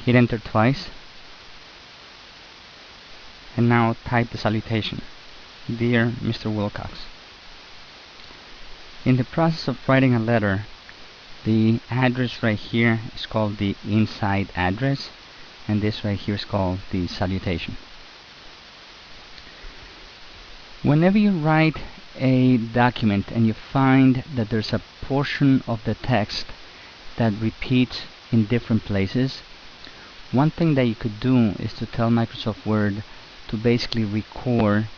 Hit enter twice, and now type the salutation. Dear Mr. Wilcox. In the process of writing a letter, the address right here is called the inside address, and this right here is called the salutation. Whenever you write a document and you find that there's a portion of the text that repeats in different places, one thing that you could do is to tell Microsoft Word to basically record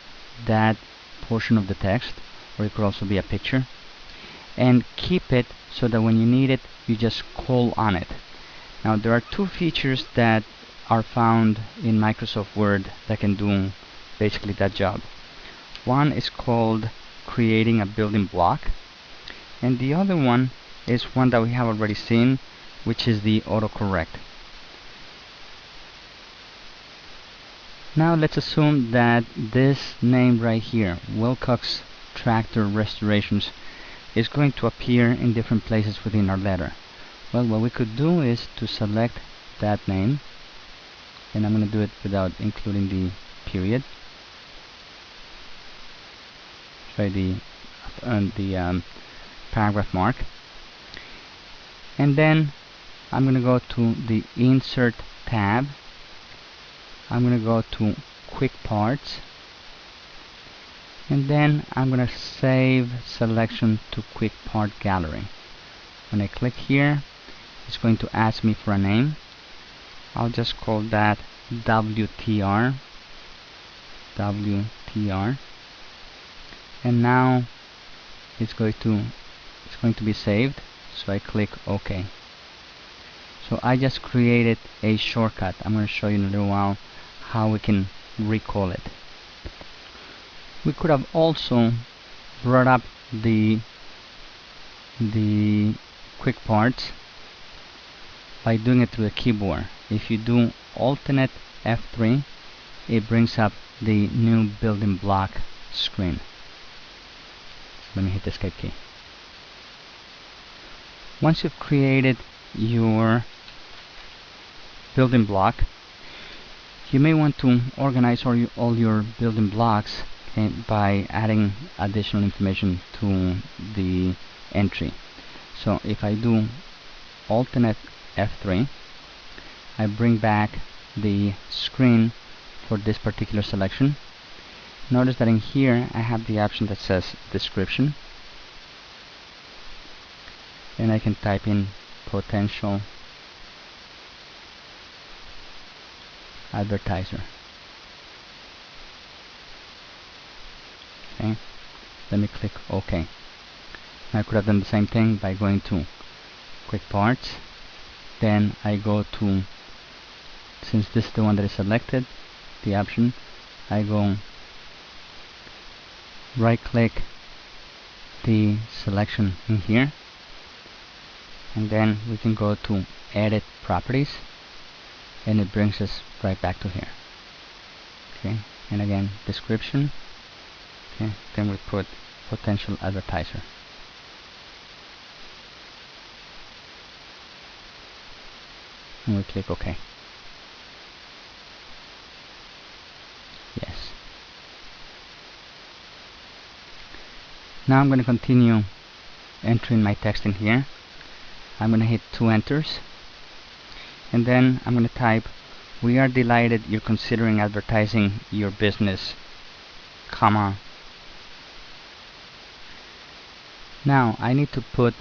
that portion of the text, or it could also be a picture, and keep it so that when you need it, you just call on it. Now, there are two features that are found in Microsoft Word that can do basically that job. One is called creating a building block, and the other one is one that we have already seen, which is the autocorrect. Now let's assume that this name right here, Wilcox Tractor Restorations, is going to appear in different places within our letter. Well, what we could do is to select that name, and I'm going to do it without including the period. Sorry, the paragraph mark. And then I'm going to go to the Insert tab. I'm going to go to Quick Parts, and then I'm going to save selection to Quick Part Gallery. When I click here, it's going to ask me for a name. I'll just call that WTR. And now it's going to be saved, so I click OK. So I just created a shortcut. I'm going to show you in a little while how we can recall it. We could have also brought up the quick parts by doing it through the keyboard. If you do alternate F3, it brings up the new building block screen. Let me hit the escape key. Once you've created your building block, you may want to organize all your building blocks by adding additional information to the entry. So if I do alternate F3, I bring back the screen for this particular selection. Notice that in here I have the option that says description, and I can type in potential advertiser. Okay, let me click OK. I could have done the same thing by going to Quick Parts, then I go to, since this is the one that is selected, the option, I go right click the selection in here, and then we can go to edit properties, and it brings us right back to here. Okay, and again description. Okay, then we put potential advertiser. And we click OK. Yes. Now I'm going to continue entering my text in here. I'm going to hit 2 enters, and then I'm going to type, "We are delighted you're considering advertising your business, comma." Now I need to put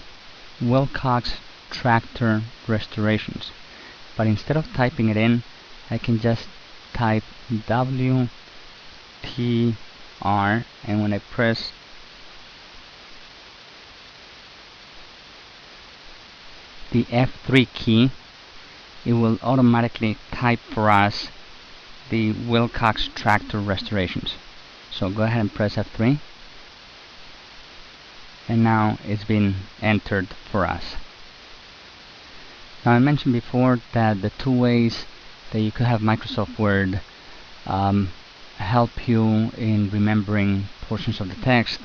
Wilcox Tractor Restorations, but instead of typing it in, I can just type WTR, and when I press the F3 key, it will automatically type for us the Wilcox Tractor Restorations. So go ahead and press F3, and now it's been entered for us. Now I mentioned before that the two ways that you could have Microsoft Word help you in remembering portions of the text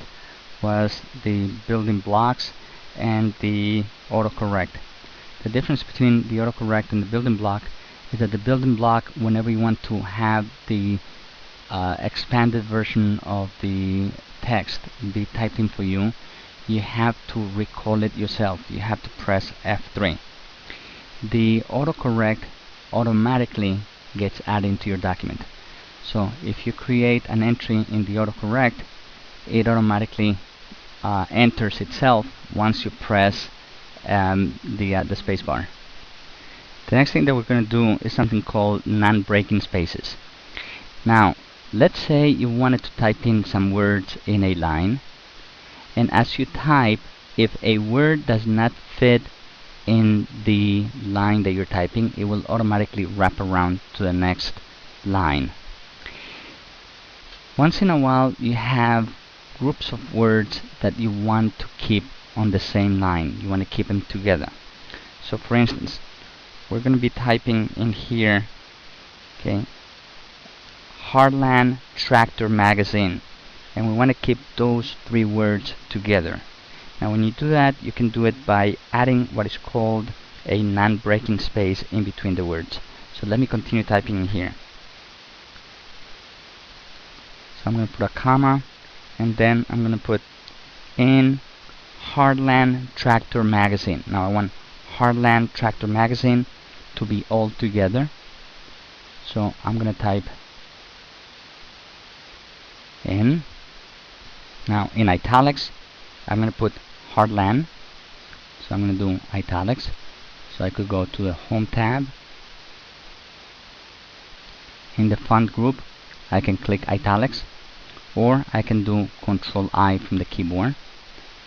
was the building blocks and the autocorrect. The difference between the autocorrect and the building block is that the building block, whenever you want to have the expanded version of the text be typing for you, you have to recall it yourself. You have to press F3. The autocorrect automatically gets added into your document. So if you create an entry in the autocorrect, it automatically enters itself once you press the spacebar. The next thing that we're going to do is something called non-breaking spaces. Now, let's say you wanted to type in some words in a line, and as you type, if a word does not fit in the line that you're typing, it will automatically wrap around to the next line. Once in a while, you have groups of words that you want to keep on the same line. You want to keep them together. So for instance, we're going to be typing in here, okay, Heartland Tractor Magazine, and we want to keep those three words together. Now when you do that, you can do it by adding what is called a non-breaking space in between the words. So let me continue typing in here. So I'm going to put a comma, and then I'm going to put in Heartland Tractor Magazine. Now I want Heartland Tractor Magazine to be all together. So I'm going to type in. Now in italics, I'm going to put Heartland. So I'm going to do italics. So I could go to the Home tab. In the font group, I can click italics, or I can do Control I from the keyboard.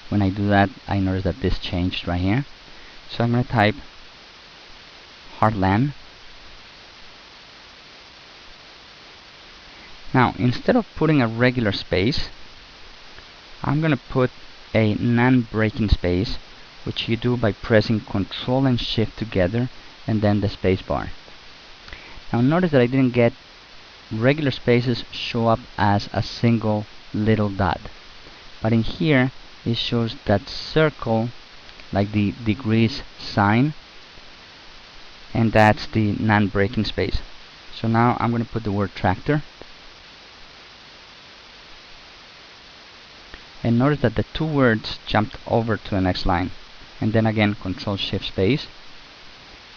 When I do that, I notice that this changed right here. So I'm going to type Heartland. Now instead of putting a regular space, I'm going to put a non-breaking space, which you do by pressing Control and Shift together and then the space bar. Now notice that I didn't get regular spaces show up as a single little dot, but in here it shows that circle, like the degrees sign, and that's the non-breaking space. So now I'm going to put the word tractor, and notice that the two words jumped over to the next line, and then again Control Shift space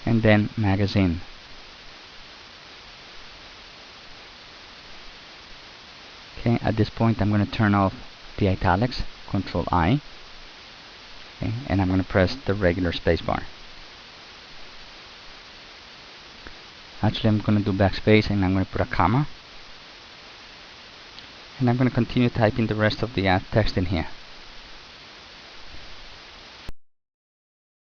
and then magazine. Okay, at this point I'm going to turn off the italics, Control I, okay, and I'm going to press the regular spacebar. Actually, I'm going to do backspace and I'm going to put a comma, and I'm going to continue typing the rest of the text in here.